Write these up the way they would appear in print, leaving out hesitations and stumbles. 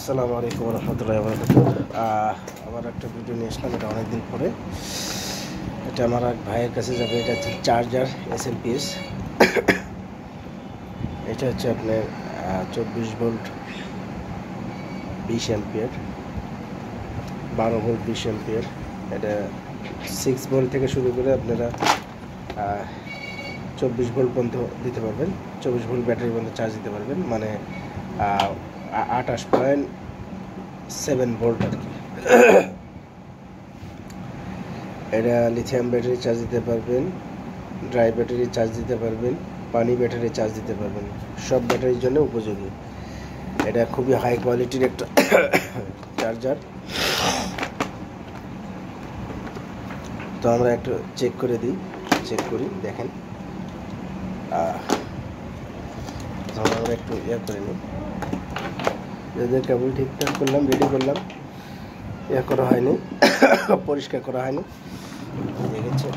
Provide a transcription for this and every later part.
আসসালামু আলাইকুম রহমতুল্লাহি ওয়া বারাকাতুহু। আবার একটা ভিডিও নিয়ে আসলাম, এটা অনেকদিন পরে। এটা আমার এক ভাইয়ের কাছে যাবে। এটা হচ্ছে চার্জার এসএমপিএস। এটা হচ্ছে আপনার 24 ভোল্ট 20 অ্যাম্পিয়ার, 12 ভোল্ট 20 অ্যাম্পিয়ার। এটা 6 ভোল্ট থেকে শুরু করে আপনারা 24 ভোল্ট পর্যন্ত দিতে পারবেন। 24 ভোল্ট ব্যাটারি পর্যন্ত চার্জ দিতে পারবেন, মানে 28.7 ভোল্ট আর কি। এটা লিথিয়াম ব্যাটারি চার্জ দিতে পারবেন, ড্রাই ব্যাটারি চার্জ দিতে পারবেন, পানি ব্যাটারি চার্জ দিতে পারবেন। সব ব্যাটারির জন্য উপযোগী। এটা খুবই হাই কোয়ালিটির একটা চার্জার। তো আমরা একটু চেক করি দেখেন। আমরা একটু করে নিই। যাদের কেবল ঠিকঠাক করলাম, রেডি করলাম, করা হয়নি, পরিষ্কার করা হয়নি। দেখেছে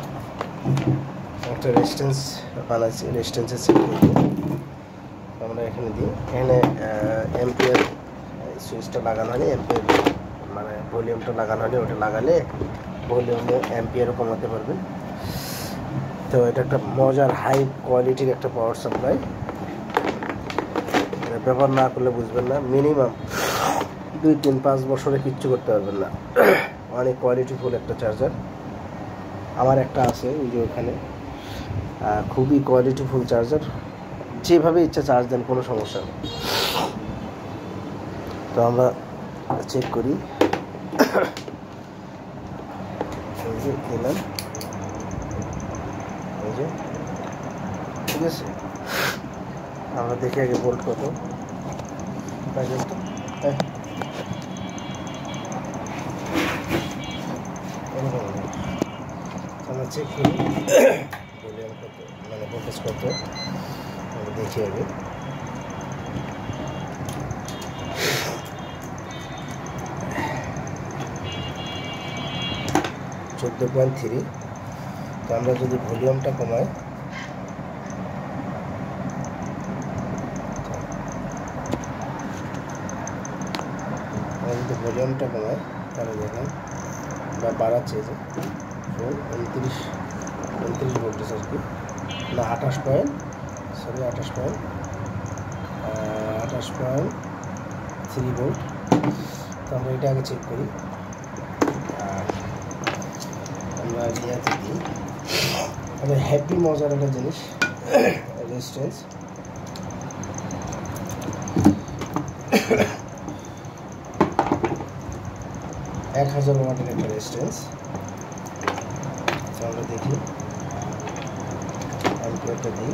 একটা রেজিস্ট্যান্স বানাচ্ছি, রেজিস্ট্যান্সের সেট আমরা এখানে দিই। এখানে অ্যাম্পিয়ার সুইচটা লাগানো হয়নি, অ্যাম্পিয়ার মানে ভলিউমটা লাগানো হয়নি। ওটা লাগালে ভলিউমে অ্যাম্পিয়ারও কমাতে পারবেন। তো এটা একটা মজার হাই কোয়ালিটির একটা পাওয়ার সাপ্লাই। ব্যবহার না করলে বুঝবেন না। মিনিমাম 2-3-5 বছরে কিচ্ছু করতে পারবেন না। অনেক কোয়ালিটিফুল একটা চার্জার। আমার একটা আছে ওই যে ওখানে, খুবই কোয়ালিটিফুল চার্জার। যেভাবে ইচ্ছা চার্জ দেন, কোনো সমস্যা নেই। তো আমরা চেক করি, দিলাম এই যে, ঠিক আছে। আমরা দেখি আগে ভোল্ট কত। আমরা চেক করি ভলিউম কত, মানে ভোল্টেজ কত, আমরা দেখি আগে। (14.3). তো আমরা যদি ভলিউমটা কমাই, তাহলে দেখেন বা বাড়াচ্ছে যে 29 ভোল্টেজ আর কি, না 28.3 ভোল্ট। তো আমরা এটা আগে চেক করি। আমরা ইয়াতে দিই, আমাদের হ্যাপি মজার একটা জিনিস, রেজিস্ট্যান্স। এক 1000 ওয়াটের একটা রেজিস্ট্যান্স। আমরা দেখি অ্যাম্পিয়ারটা দিই,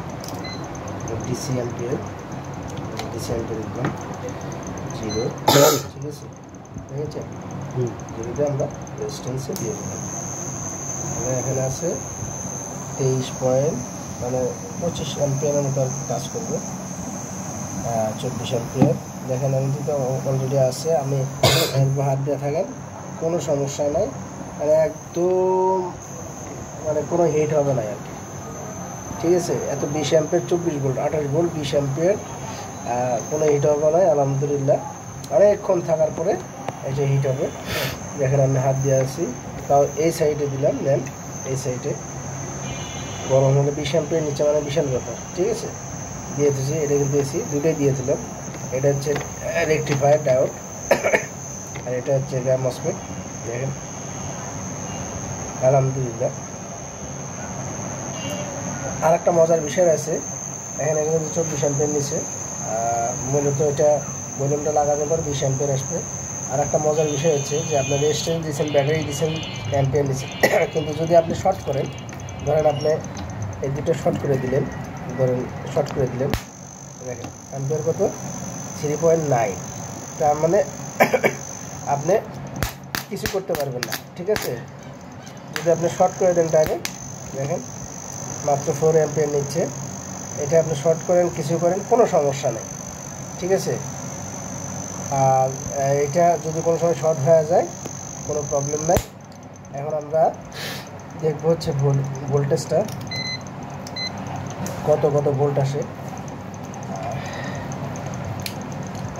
ডিসি অ্যাম্পিয়ার দিলাম 0, ঠিক আছে। দেখেছেন 0তে আমরা রেজিস্ট্যান্সে দিয়ে দিলাম। এখানে আছে 23 মানে 25 অ্যাম্পিয়ারের মতো কাজ করবে। 24 অ্যাম্পিয়ার দেখেন, আমি তো অলরেডি আছে। আমি এরপর হাত দিয়ে থাকেন, কোনো সমস্যা নাই, মানে একদম মানে কোনো হিট হবে না আর কি, ঠিক আছে। এত 20 অ্যাম্পিয়ার 24 ভোল্ট 28 ভোল্ট 20 অ্যাম্পিয়ার, কোনো হিট হবে না আলহামদুলিল্লাহ। অনেকক্ষণ থাকার পরে এই যে হিট হবে। দেখেন আমি হাত দিয়ে আছি, তাও এই সাইডে দিলাম, দেন এই সাইডে গরম হলে 20 অ্যাম্পিয়ার নিচে, মানে বিশাল ব্যাপার, ঠিক আছে। দিয়ে দিয়েছি, এটা কিন্তু এসি দুটোই দিয়েছিলাম। এটা হচ্ছে রেকটিফায়ার ডায়োড, আর এটা হচ্ছে মসফেট। দেখেন আলহামদুলিল্লাহ। আর একটা মজার বিষয় আছে, এখানে কিন্তু 24 অ্যাম্পিয়ার নিচে, মূলত এটা ভলিউমটা লাগানোর পর 20 অ্যাম্পিয়ার আসবে। আর একটা মজার বিষয় হচ্ছে যে আপনার রেজিস্ট্যান্স দিয়েছেন, ব্যাটারি দিয়েছেন, অ্যাম্পিয়ার দিয়েছেন, কিন্তু যদি আপনি শর্ট করেন, ধরেন আপনি এই দুটো শর্ট করে দিলেন, দেখেন অ্যাম্পিয়ার কত 3.9। তার মানে আপনি কিছু করতে পারবেন না, ঠিক আছে। যদি আপনি শর্ট করে দেন ডাইরেক্ট, দেখেন মাত্র 4 অ্যাম্পিয়ার নিচ্ছে। এটা আপনি শর্ট করেন, কিছু করেন, কোনো সমস্যা নেই, ঠিক আছে। আর এটা যদি কোনো সময় শর্ট হয়ে যায়, কোনো প্রবলেম নাই। এখন আমরা দেখবো হচ্ছে ভোল্টেজটা কত ভোল্ট আসে।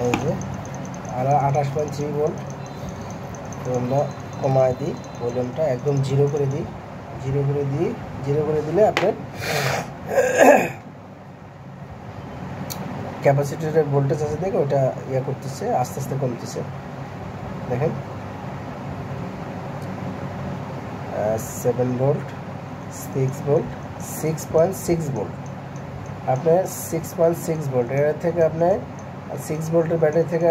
এই যে আর 28.3 ভোল্ট। তো আমরা কমায় দিই, ভলিউমটা একদম জিরো করে দিই। জিরো করে দিলে আপনার ক্যাপাসিটরের ভোল্টেজ আছে দেখে ওটা ইয়ে করতেছে, আস্তে আস্তে কমতেছে। দেখেন 7 ভোল্ট, 6 ভোল্ট, 6.6 ভোল্ট। আপনার 6.6 ভোল্ট এর থেকে আপনার 6 ভোল্টের ব্যাটারি থেকে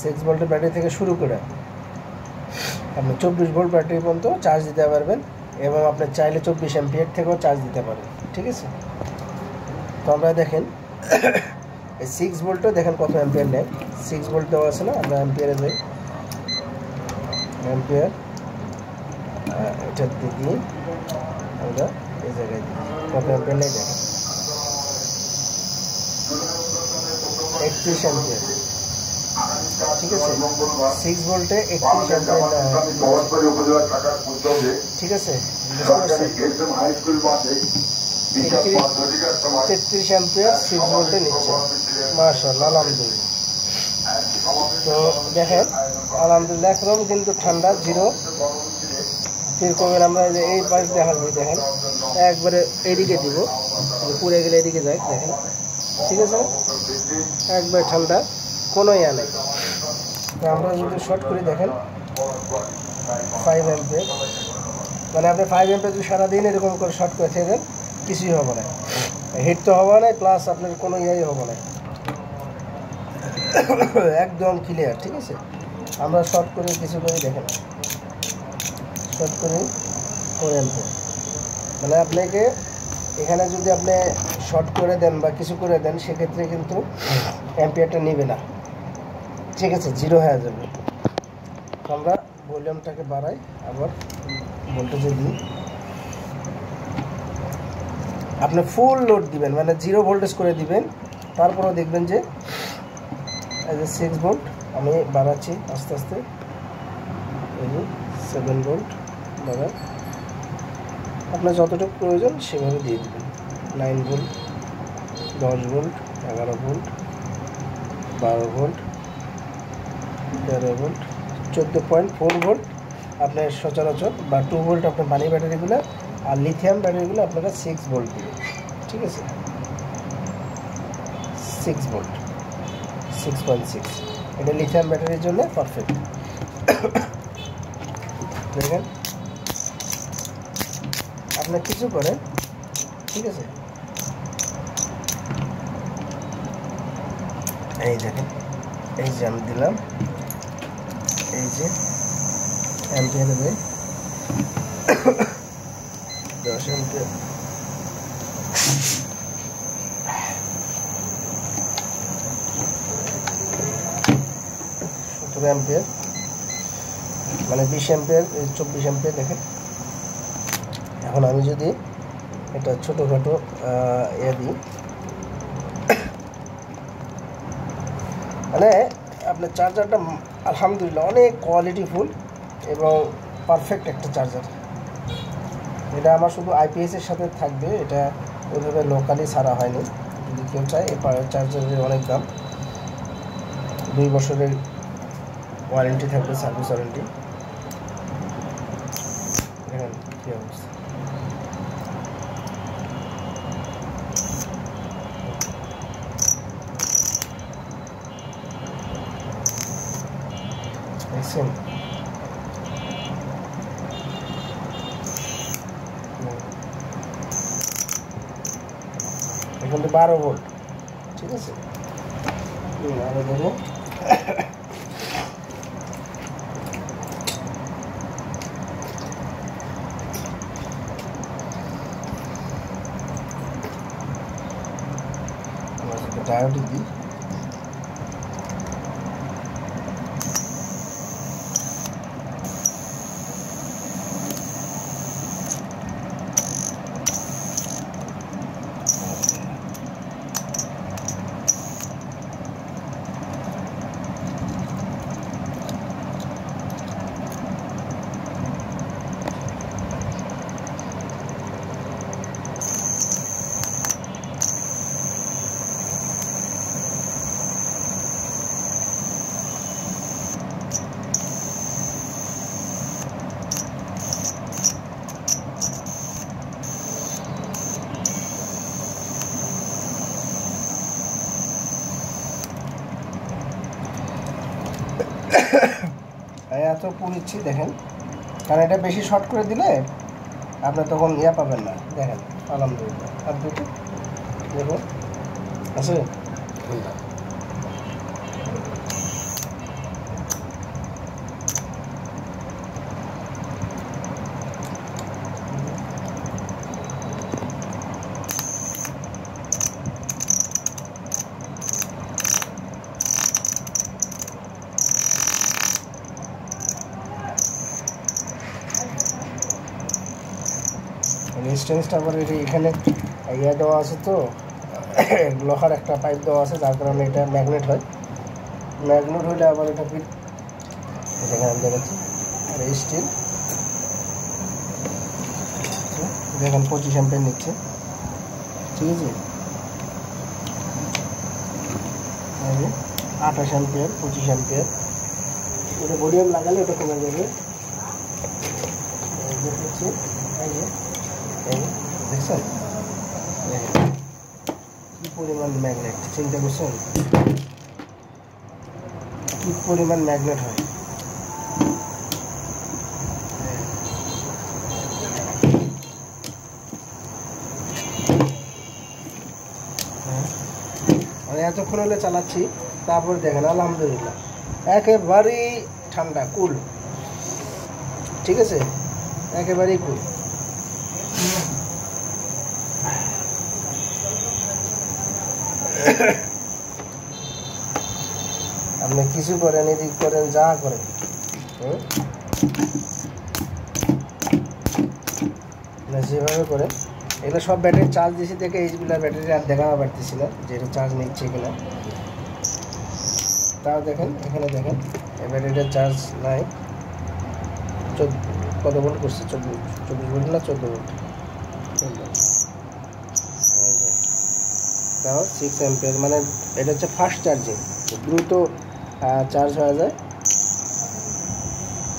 6 ভোল্টের ব্যাটারি থেকে শুরু করে আপনি 24 ভোল্ট ব্যাটারি পর্যন্ত চার্জ দিতে পারবেন, এবং আপনি চাইলে 24 অ্যাম্পিয়ার থেকেও চার্জ দিতে পারবেন। ঠিক আছে, তো আমরা দেখেন এই 6 ভোল্টও দেখেন কত অ্যাম্পিয়ার নেয়। 6 ভোল্ট দেওয়া আছে না, আমরা অ্যাম্পিয়ারে যাই। অ্যাম্পিয়ার এটা দিয়ে আমরা এই জায়গায় দিই কত অ্যাম্পিয়ার নেই দেখেন, 31 অ্যাম্পিয়ার। ঠিক আছে, 6 ভোল্টে 31 অ্যাম্পিয়ার নেওয়া। ঠিক আছে, 33 অ্যাম্পিয়ার 6 ভোল্টে নিচ্ছে। মাশাআল্লাহ, আলহামদুলিল্লাহ। তো দেখেন আলহামদুলিল্লাহ একদম কিন্তু ঠান্ডা, জিরো। এরকমের আমরা এই পাইপ দেখা যায়, দেখেন একবারে এদিকে দিব, পুড়ে গেলে এদিকে যায় দেখেন। ঠিক আছে, একবারে ঠান্ডা, কোনো ইয়া নেই। তো আমরা যদি শর্ট করি দেখেন 5 অ্যাম্পিয়ার, মানে আপনি 5 অ্যাম্পিয়ার যদি সারাদিন এরকম করে শর্ট করে খেয়ে দেন কিছুই হবে না, হিট তো হবে না, প্লাস আপনার কোনো ইয়েই হবে না, একদম ক্লিয়ার। ঠিক আছে, আমরা শর্ট করে কিছু করে দেখেন, শর্ট করে 4 অ্যাম্পিয়ার, মানে আপনাকে এখানে যদি আপনি শর্ট করে দেন বা কিছু করে দেন সেক্ষেত্রে কিন্তু অ্যাম্পিয়ারটা নেবে না। ঠিক আছে, জিরো হয়ে যাবে। তো আমরা ভলিউমটাকে বাড়াই, আবার ভোল্টেজে দিই। আপনি ফুল লোড দিবেন, মানে 0 ভোল্টেজ করে দিবেন, তারপরেও দেখবেন যে এই যে 6 ভোল্ট আমি বাড়াচ্ছি আস্তে আস্তে, এই যে 7 ভোল্ট বাড়াই। আপনার যতটুকু প্রয়োজন সেভাবে দিয়ে দেবেন। 9 volt, 10 volt, 11 volt, 12 volt, 13 volt, 14.4 volt আপনার সচরাচর, বা 2 ভোল্ট আপনার পানি ব্যাটারিগুলো, আর লিথিয়াম ব্যাটারিগুলো আপনারা 6 ভোল্ট দিবেন। ঠিক আছে, 6 ভোল্ট, 6.6, এটা লিথিয়াম ব্যাটারির জন্য পারফেক্ট। দেখেন আপনার কিছু করেন, ঠিক আছে, এই দেখেন, এই যে আমি দিলাম, এই যে অ্যাম্পিয়ারে দেয় 10 অ্যাম্পিয়ার। 17 অ্যাম্পিয়ার, মানে 20 অ্যাম্পিয়ার, 24 অ্যাম্পিয়ার। দেখেন এখন আমি যদি এটা ছোটোখাটো দিই, মানে আপনার চার্জারটা আলহামদুলিল্লাহ অনেক কোয়ালিটিফুল এবং পারফেক্ট একটা চার্জার। এটা আমার শুধু আইপিএসের সাথে থাকবে, এটা ওইভাবে লোকালি ছাড়া হয়নি। যদি কেউ চায়, এই চার্জারের অনেক দাম। 2 বছরের ওয়ারেন্টি থাকবে, সার্ভিস ওয়ারেন্টি। দেখেন কী অবস্থা। দেখছেন, এখন তো 12 ভোল্ট। ঠিক আছে, আরো দেবো। ডায়োড দিই, এত পুড়িচ্ছি দেখেন, কারণ এটা বেশি শর্ট করে দিলে আপনার তখন ইয়া পাবেন না। দেখেন আলহামদুলিল্লাহ, আর দুটো দেখুন আছে। রেজিস্ট্যান্সটা আবার এখানে ইয়া দেওয়া আছে, তো লোহার একটা পাইপ দেওয়া আছে, যার কারণে এটা ম্যাগনেট হয়। ম্যাগনেট হইলে আবার এটা ফিট দেখেন আমি দেখাচ্ছি। আর এই স্টিল দেখেন 25 অ্যাম্পিয়ার নিচ্ছে, ঠিক আছে। 28 অ্যাম্পিয়ার, 25 অ্যাম্পিয়ার। ওটা ভলিউম লাগালে ওটা কমে যাবে। দেখছেন কি পরিমাণ ম্যাগনেট, চিন্তা করছেন কি পরিমাণ ম্যাগনেট হয়। আমি এতক্ষণ হলে চালাচ্ছি, তারপর দেখেন আলহামদুলিল্লাহ একেবারেই ঠান্ডা, কুল, ঠিক আছে, একেবারেই কুল। আপনি কিছু করেন, এদিক করেন, যা করেন, যেভাবে করেন। এগুলো সব ব্যাটারি চার্জ দিয়েছি দেখে এইগুলো ব্যাটারি আর দেখানো পারতেছি না যে এটা চার্জ নিচ্ছে কিনা। তাও দেখেন এখানে দেখেন এই ব্যাটারিটার চার্জ নাই। কত ভোল্ট করছে? 24 ভোল্ট না 14 ভোল্ট। তাও 6 অ্যাম্পিয়ার, মানে এটা হচ্ছে ফাস্ট চার্জিং, দ্রুত চার্জ হয়ে যায়।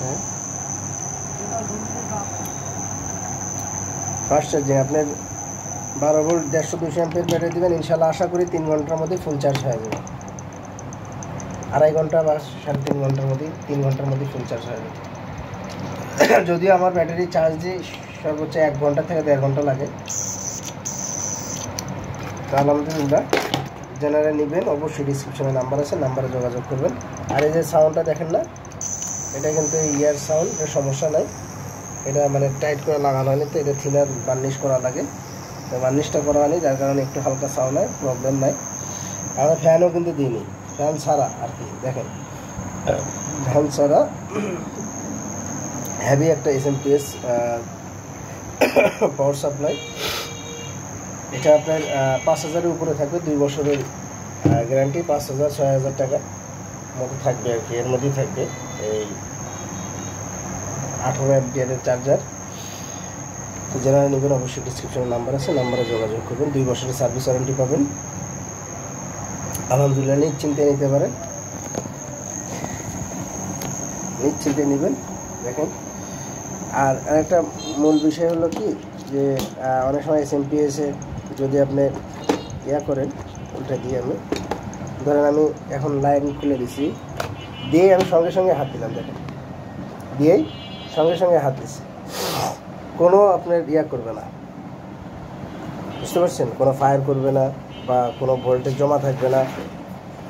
হ্যাঁ, ফাস্ট চার্জিং। আপনার 12 ভোল্ট 150-200 অ্যাম্পিয়ার ব্যাটারি দেবেন, ইনশাল্লাহ আশা করি 3 ঘন্টার মধ্যে ফুল চার্জ হয়ে যাবে। 2.5 ঘন্টা বা 3.5 ঘন্টার মধ্যে, 3 ঘন্টার মধ্যে ফুল চার্জ হয়ে যাবে। যদিও আমার ব্যাটারি চার্জ দিয়ে সর্বোচ্চ 1 ঘন্টা থেকে 1.5 ঘন্টা লাগে। তো আলহামদুলিল্লাহ, যারা নেবেন অবশ্যই ডিসক্রিপশনে নাম্বার আছে, নাম্বারে যোগাযোগ করবেন। আর এই যে সাউন্ডটা দেখেন না, এটা কিন্তু ইয়ার সাউন্ড, এটা সমস্যা নাই। এটা মানে টাইট করে লাগানো হয়নি, তো এটা থিনার বার্নিশ করা লাগে, তো বার্নিশটা করা হয়নি, যার কারণে একটু হালকা সাউন্ড হয়, প্রবলেম নাই। আমরা ফ্যানও কিন্তু দিইনি, ফ্যান ছাড়া আর কি। দেখেন ফ্যান ছাড়া হেভি একটা SMPS পাওয়ার সাপ্লাই। এটা আপনার 5000-এর উপরে থাকবে, 2 বছরের গ্যারান্টি, 5000-6000 টাকা মতো থাকবে আর কি। এর মধ্যেই থাকবে এই 18 অ্যাম্পিয়ারের চার্জার। তো যারা নেবেন অবশ্যই ডিসক্রিপশনে নাম্বার আছে, নাম্বারে যোগাযোগ করবেন। 2 বছরের সার্ভিস ওয়ারেন্টি পাবেন। আলহামদুলিল্লাহ, নিশ্চিন্তে নিতে পারেন, নিশ্চিন্তে নেবেন। দেখেন, আর একটা মূল বিষয় হলো কি, যে অনেক সময় SMPS-এ যদি আপনি ইয়া করেন, ওইটা দিয়ে আমি ধরেন আমি এখন লাইন খুলে দিছি, দিয়ে আমি সঙ্গে সঙ্গে হাত দিলাম, দেখেন দিয়েই সঙ্গে সঙ্গে হাত দিচ্ছি, কোনো আপনার ইয়া করবে না, বুঝতে পারছেন, কোনো ফায়ার করবে না বা কোনো ভোল্টেজ জমা থাকবে না।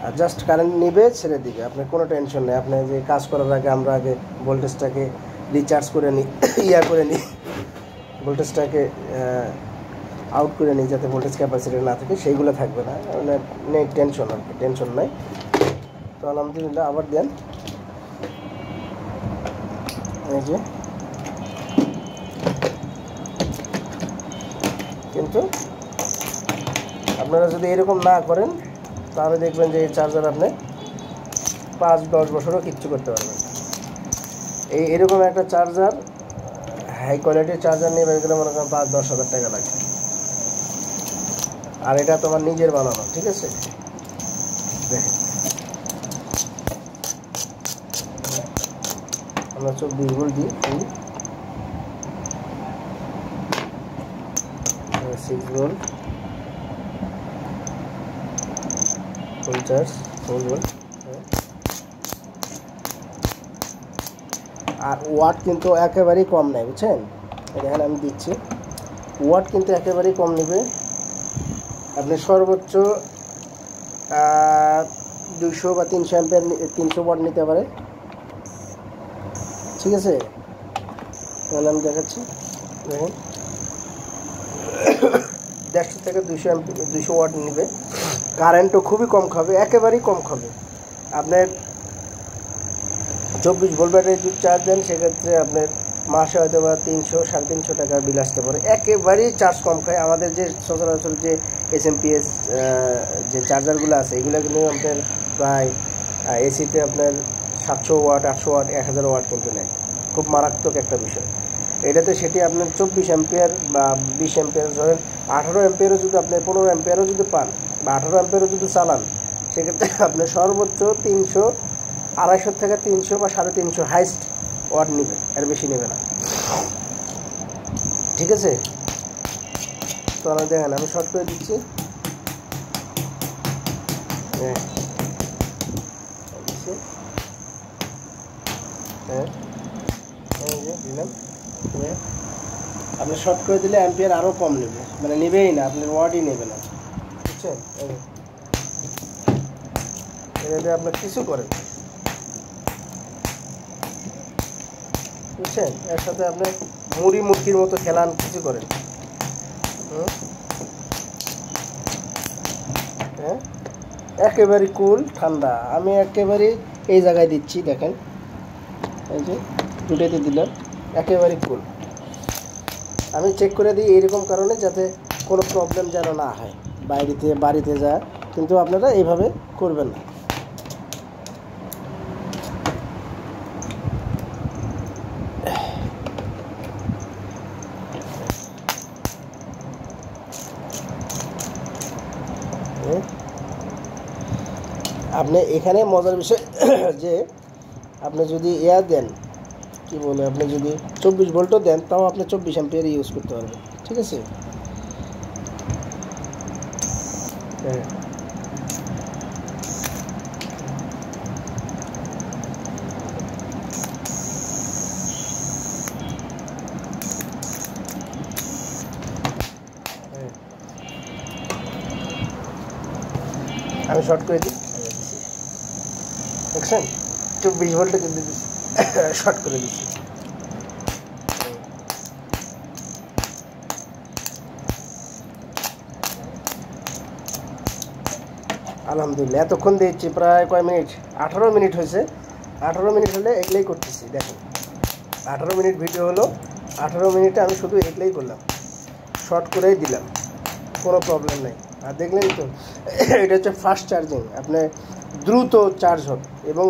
আর জাস্ট কারেন্ট নেবে, ছেড়ে দিবে, আপনার কোনো টেনশন নেই। আপনি যে কাজ করার আগে আমরা আগে ভোল্টেজটাকে রিচার্জ করে নিই, ইয়া করে নিই, ভোল্টেজটাকে আউট করে নিই, যাতে ভোল্টেজ ক্যাপাসিটি না থাকে, সেইগুলো থাকবে না, নেই টেনশন, আর কি টেনশন নাই। তো আলহামদুলিল্লাহ, আবার দেন এই যে। কিন্তু আপনারা যদি এরকম না করেন, তাহলে দেখবেন যে এই চার্জার আপনি 5-10 বছরও কিচ্ছু করতে পারবেন। এরকম একটা চার্জার, হাই কোয়ালিটির চার্জার নিয়ে বের করে মনে করেন 5-10 হাজার টাকা লাগে। আর এটা তোমার নিজের বানানো, ঠিক আছে। দেখেন আমরা 24 ভোল্ট দিই, 6 ভোল্ট ফুল চার্জ, 4 ভোল্ট। আর ওয়াট কিন্তু একেবারেই কম নেয়, বুঝছেন? দেখেন আমি দিচ্ছি, ওয়াট কিন্তু একেবারেই কম নেবে। আপনি সর্বোচ্চ 200 বা 300 অ্যাম্পিয়ার 300 ওয়াট নিতে পারে, ঠিক আছে? তাহলে আমি দেখাচ্ছি, দেখুন 150 থেকে 200 ওয়াট নেবে। কারেন্টও খুবই কম খাবে, একেবারেই কম খাবে। আপনার 24 ভোল্ট ব্যাটারি যদি চার্জ দেন সেক্ষেত্রে আপনার মাসে হয়তো বা 300-350 টাকার বিল আসতে পারে। একেবারেই চার্জ কম খায়। আমাদের যে সচরাচর যে এসএমপিএস যে চার্জারগুলো আছে এগুলো কিন্তু আপনার প্রায় এসিতে আপনার 700 ওয়াট, 800 ওয়াট, 1000 ওয়াট কিন্তু নেয়। খুব মারাত্মক একটা বিষয় এটাতে। সেটি আপনার 24 অ্যাম্পিয়ার বা 20 অ্যাম্পিয়ার, ধরেন 18 অ্যাম্পিয়ারও যদি আপনি 15 অ্যাম্পিয়ারও যদি পান বা 18 অ্যাম্পিয়ারও যদি চালান, সেক্ষেত্রে আপনার সর্বোচ্চ 300, 250 থেকে 300 বা 350 হাইস্ট ওয়াট নেবে, এর বেশি নেবে না, ঠিক আছে? তো আমি দেখেন আমি শর্ট করে দিচ্ছি, হ্যাঁ হ্যাঁ দিলাম। আপনি শর্ট করে দিলে অ্যাম্পিয়ার আরও কম নেবে, মানে নেবেই না, আপনার ওয়াটই নেবে না, বুঝছেন? এটাতে আপনার কিছু করেন, বুঝছেন? এর সাথে আপনি মুড়ি মুরগির মতো খেলান, কিছু করেন, হ্যাঁ একেবারে কুল ঠান্ডা। আমি একেবারে এই জায়গায় দিচ্ছি, দেখেন এই যে দুটোতে দিলাম, একেবারে কুল। আমি চেক করে দিই এইরকম কারণে, যাতে কোনো প্রবলেম যেন না হয় বাড়িতে যায়, কিন্তু আপনারা এইভাবে করবেন না। আপনি এখানে মজার বিষয় যে আপনি যদি দেন, কি বলে, আপনি যদি 24 ভোল্টও দেন তাও আপনি 24 অ্যাম্পিয়ার ইউজ করতে পারবেন, ঠিক আছে? হ্যাঁ আমি শর্ট করে দিই, দেখছেন 24 ভোল্টে কিন্তু শর্ট করে দিচ্ছি। আলহামদুলিল্লাহ এতক্ষণ দিচ্ছি, প্রায় কয় মিনিট, 18 মিনিট হয়েছে। 18 মিনিট হলে এগুলোই করতেছি, দেখেন 18 মিনিট ভিডিও হলো। 18 মিনিটে আমি শুধু এগুলোই করলাম, শর্ট করেই দিলাম, কোনো প্রবলেম নেই। আর দেখলেন তো এটা হচ্ছে ফাস্ট চার্জিং, আপনি দ্রুত চার্জ হবে। এবং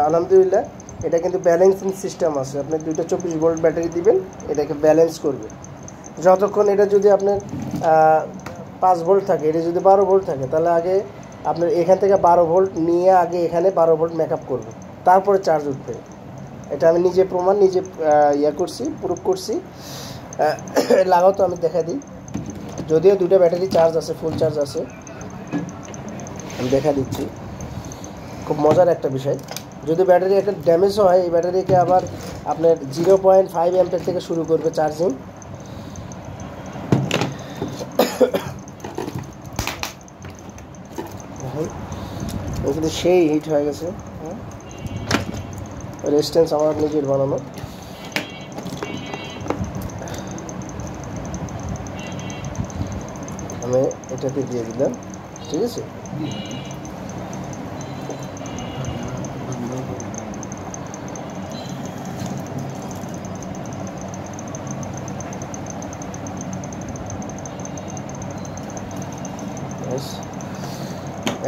আলহামদুলিল্লাহ এটা কিন্তু ব্যালেন্সিং সিস্টেম আছে, আপনি 2টা 24 ভোল্ট ব্যাটারি দিবেন, এটাকে ব্যালেন্স করবে। যতক্ষণ এটা যদি আপনার 5 ভোল্ট থাকে, এটা যদি 12 ভোল্ট থাকে, তাহলে আগে আপনার এখান থেকে 12 ভোল্ট নিয়ে আগে এখানে 12 ভোল্ট মেকআপ করবে, তারপরে চার্জ উঠবে। এটা আমি নিজে প্রমাণ, নিজে করছি, প্রুফ করছি। লাগাও তো আমি দেখা দিই, যদিও 2টা ব্যাটারি চার্জ আছে, ফুল চার্জ আছে, আমি দেখা দিচ্ছি। খুব মজার একটা বিষয়, যদি ব্যাটারি একটা ড্যামেজ হয়, এই ব্যাটারিকে আবার আপনার 0.5 অ্যাম্পিয়ার থেকে শুরু করবে চার্জিং। কিন্তু সেই হিট হয়ে গেছে, রেজিস্ট্যান্স আমার নিজের বানানো। আমি এটাতে দিয়ে দিলাম, ঠিক আছে?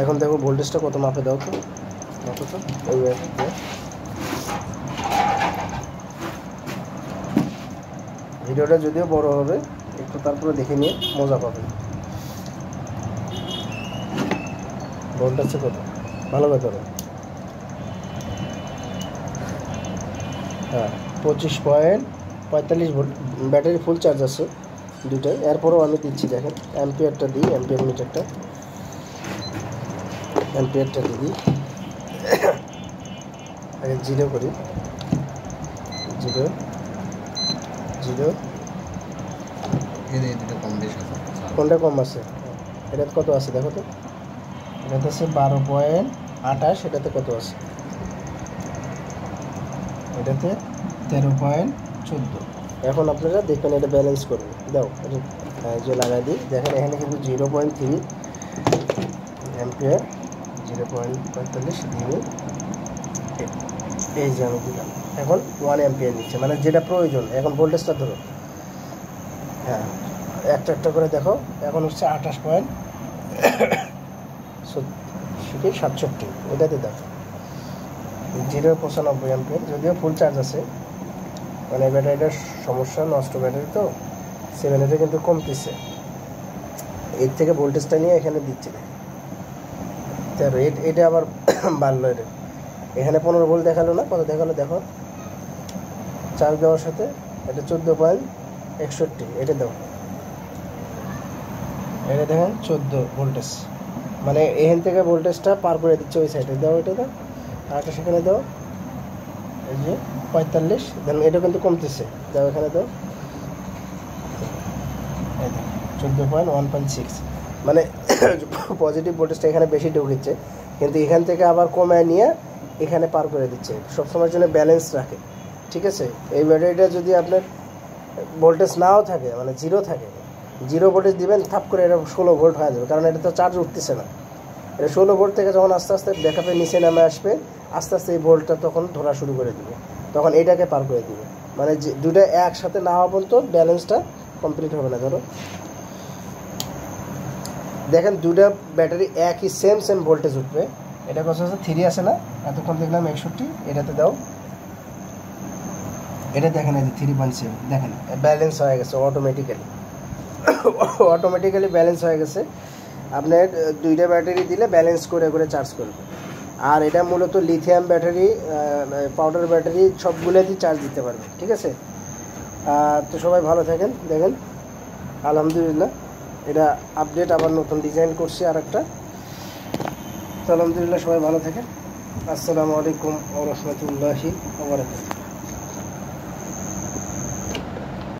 এখন দেখো ভোল্টেজটা কত মাপে দাও তো, মাপো তো ওই ভিডিওটা যদিও বড় হবে একটু, তারপরে দেখে নিয়ে মজা পাবেন। ভোল্টেজ কত ভালো ব্যাপারে, হ্যাঁ 25.45 ভোল্ট ব্যাটারি ফুল চার্জ আছে দুটাই। এরপরেও আমি দিচ্ছি, দেখেন অ্যাম্পিয়ারটা দিই, অ্যাম্পিয়ার মিটারটা, অ্যাম্পিয়ারটা দিই, আগে 0 করি, 0 0 কোনটা কম আছে? এটাতে কত আছে দেখো তো, এটাতে আছে 12.28, এটাতে কত আছে? এটাতে 13.14। এখন আপনারা দেখবেন এটা ব্যালেন্স করবেন, দাও যে লাগাই দিই, দেখেন এখানে কিন্তু 0.3 অ্যাম্পিয়ার, 0.45 দিয়ে এই যে আমি দিলাম, এখন 1 অ্যাম্পিয়ার নিচ্ছে, মানে যেটা প্রয়োজন। এখন ভোল্টেজটা ধরো, হ্যাঁ একটা একটা করে দেখো, এখন হচ্ছে 28.67, এটাতে দেখো 0.95 অ্যাম্পিয়ার, যদিও ফুল চার্জ আছে, মানে ব্যাটারিটার সমস্যা, নষ্ট ব্যাটারি তো 7 কিন্তু কমতেছে, এর থেকে ভোল্টেজটা নিয়ে এখানে দিচ্ছে। এটা আবার বাড়লো, এটা এখানে 15 ভোল্ট দেখালো না, কত দেখালো দেখো চার্জ দেওয়ার সাথে, এটা 14.61, এটা দাও, এটা দেখেন 14 ভোল্টেজ, মানে এখান থেকে ভোল্টেজটা পার করে দিচ্ছে ওই সাইডে। দাও এটা দাও, আরেকটা সেখানে দাও, এই যে 45, দেন এটা কিন্তু কমতেছে, দাও এখানে দাও, 14.1.6, মানে পজিটিভ ভোল্টেজটা এখানে বেশি ঢুকিচ্ছে, কিন্তু এখান থেকে আবার কমায় নিয়ে এখানে পার করে দিচ্ছে, সবসময়ের জন্য ব্যালেন্স রাখে। ঠিক আছে, এই ব্যাটারিটা যদি আপনার ভোল্টেজ নাও থাকে, মানে 0 থাকে, 0 ভোল্টেজ দিবেন, থাপ করে এটা 16 ভোল্ট হয়ে যাবে, কারণ এটা তো চার্জ উঠতেছে না। এটা 16 ভোল্ট থেকে যখন আস্তে আস্তে ব্যাকআপের নিচে নামে আসবে, আস্তে আস্তে এই ভোল্টটা তখন ধরা শুরু করে দিবে, তখন এটাকে পার করে দিবে, মানে দুটো একসাথে না হওয়া পর্যন্ত ব্যালেন্সটা কমপ্লিট হবে না। ধরো দেখেন দুটা ব্যাটারি একই সেম ভোল্টেজ উঠবে, এটা কত আছে 3 আছে না, এতক্ষণ দেখলাম 61, এটাতে দাও, এটা দেখেন এই যে 3.7, দেখেন ব্যালেন্স হয়ে গেছে অটোমেটিক্যালি ব্যালেন্স হয়ে গেছে। আপনার দুইটা ব্যাটারি দিলে ব্যালেন্স করে করে চার্জ করবে, আর এটা মূলত লিথিয়াম ব্যাটারি, পাউডার ব্যাটারি সবগুলোতেই চার্জ দিতে পারবে। ঠিক আছে, তো সবাই ভালো থাকেন। দেখেন আলহামদুলিল্লাহ এটা আপডেট, আবার নতুন ডিজাইন করছি আর একটা। তো আলহামদুলিল্লাহ সবাই ভালো থাকেন। আসসালামু আলাইকুম ওয়া রাহমাতুল্লাহি ওয়া বারাকাতুহু।